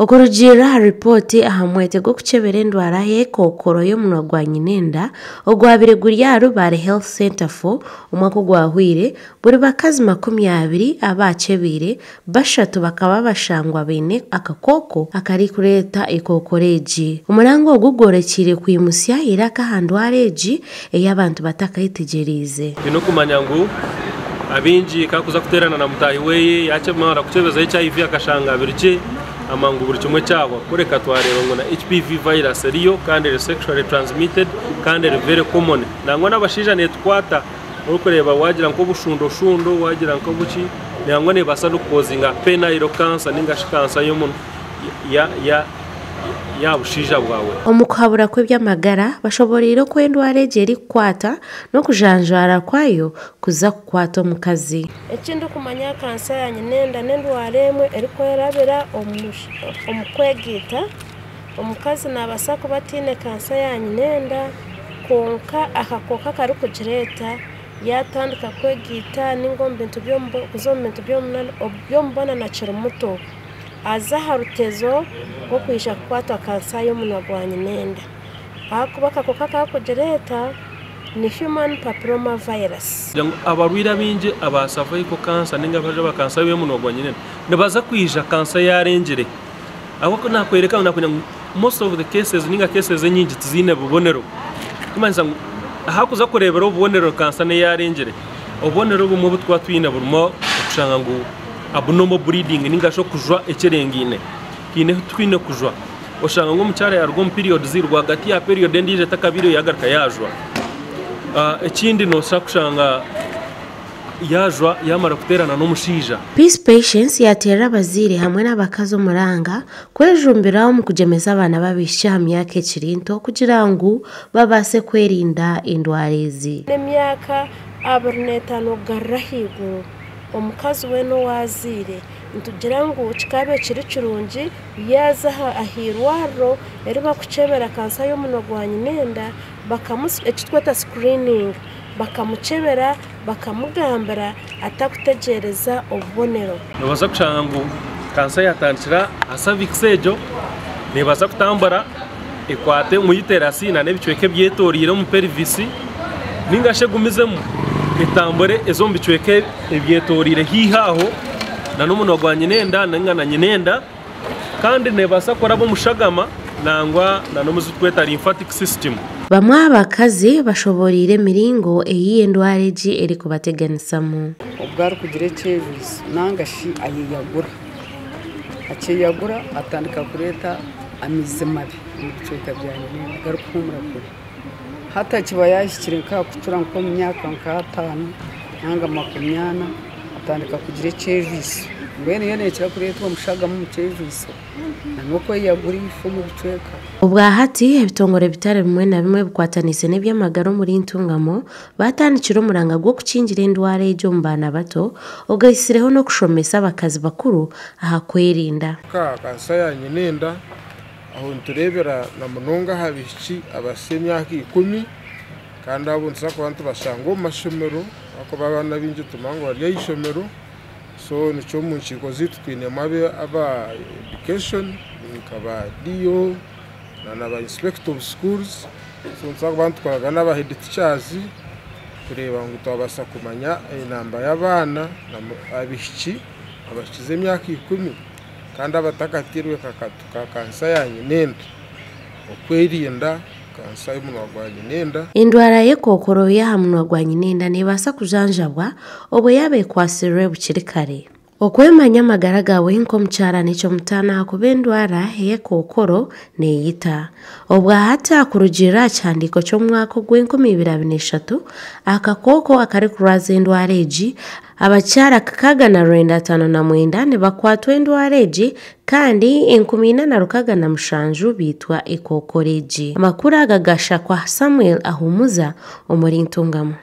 Okurugira ripoti ahamwete go kuchebera endwara y'ekokoro y'omunwa gwa nyinenda ogwabire guri aha Rubare Health Center for umwaka gwahwire buri bakazi 20 abachebire bashatu bakaba bashangwa bene akakoko akari kureta ekokoro egi. Umurango ogugworekire kwimusya iraka handwara egi ey'abantu batakayitegereze. Bino kumanya ngu abinji kakuza kuterana na mutahi weye yachemara kuchebeza HIV akashanga birike amangu buri kimwe cyabo kureka twareba ngo na HPV virus ariyo kandi sexually transmitted kandi very common nangwa n'abashija netwata urukoreba wagira nko bushundo wagira nko buki nangwa ne basa dukozinga penile cancer ninga cancer yo muntu ya bushija bwawe omukhabura kw'ebyamagara bashoborire kwendwara eri kwata no kujanjara kwayo kuza kukwata omukazi. Ekindi kumanya kansa ya nyinenda n'endwara emwe eriko erabira omukwegita omukazi nabasa kuba tine kansa ya nyinenda konka akakoka kari kugireta yatandika kwegita n'ingombintu by'ombona na kiromuto aza harutezo go kwisha kwata kansa y'omunwa gwa nyinenda akuba kakoka kakugereta ni human papilloma virus. Abarwira binje abasavaye ko kansa ninga baje bakansa y'omunwa gwa nyinenda nebaza kwisha kansa yarengere ahoko nakwereka nakunya most of the cases ninga cases nyingi tizine bubonero kumanza hakuza kurebera ububonero kansa ne yarengere ububonero bumwe butwatwina burimo kushanga ngo abnormal bleeding ninga sho kujwa ekerengine kine twine kujwa oshanga ngo mucyara yarwo mu period zirwa hagati ya period ndije takabiro yagarka yajwa ekindi no shakushanga yajwa yamara kuterana no mushija. Peace Patience yatera abazire hamwe n'abakazo muranga kwejumbiraho mu kujemeza abana babisha myaka ekirinto kugira ngo babase kwerinda indwarezi. Nemyaka 25 garahigo omukazi we no wazire ntugira ngo kikabe kiri kirungi yaza ahirwaro eri bakuchebera kansa y'omunwa gwa nyinenda ekitweta screening bakamuchebera bakamugambira atakutegereza obubonero. Nibaza kushanga ngo kansa yatandikira cervix ejo nibaza kutambara ekwate umuyiterasi na nebicweke byetorire mu pelvis ningashe gumizemo itambore ezo mbicweke ebyetorire hihaho na n'umuntu gwa nyinenda nanga nyinenda kandi nebasa korabo mushagama nangwa na nomuzitweta lymphatic system. Bamwe abakazi bashoborire miringo ey'endwara egi eri kubateganisamo ubwari kugira ekyevisi nangashi ayiyagura atandika kureta amize mabi mu bicweka bya nyinenda gari kumura kure hata kiba yashyikire nka kutura nko mu myaka nka 5 nanga 20 atandika kugira ekyevisi mbene yene kirakureta omushagamo mu kyevisi nuko yagura ifu mu bicweka. Ubwa hati ebitongore bitare bimwe na bimwe bukwatanise n'ebyamagaro muri ntungamo batandikira umuranga gwo kukingira endwara ejo mu bana bato ogayisireho no kushomesa abakazi bakuru aha kwerinda kansa ya nyinenda aho nturebera na munonga habiki abasemyaka 10 kandi abo nsaka abantu bashango mashomero ako babana binje tumango ari yishomero so nico mu nshiko zitwine mabe aba education nkaba dio na ba inspector of schools so nsaka abantu kwagana ba head teachers kureba ngo twabasa kumanya inamba y'abana abishiki abashize myaka 10 kandi abatakatirwe kakatuka kansa ya nyinenda okwerinda kansa y'omunwa gwa nyinenda. Endwara y'ekokoro y'amunwa gwa nyinenda nebasa kujanjabwa obwe yabe kwasirwe bukiri kare. Okwemanya amagara gawe nk'omukyara n'ekyo mutana kuba endwara y'ekokoro neyita obwa hata kurugira cyandiko cy'omwaka gw'2023 akakoko akari kurwaza endwara egi abakyara 659 ne bakwatwa endwara egi kandi 147 bitwa ekokoro egi. Amakuru agagasha kwa Samuel Ahumuza omuri Ntungamo.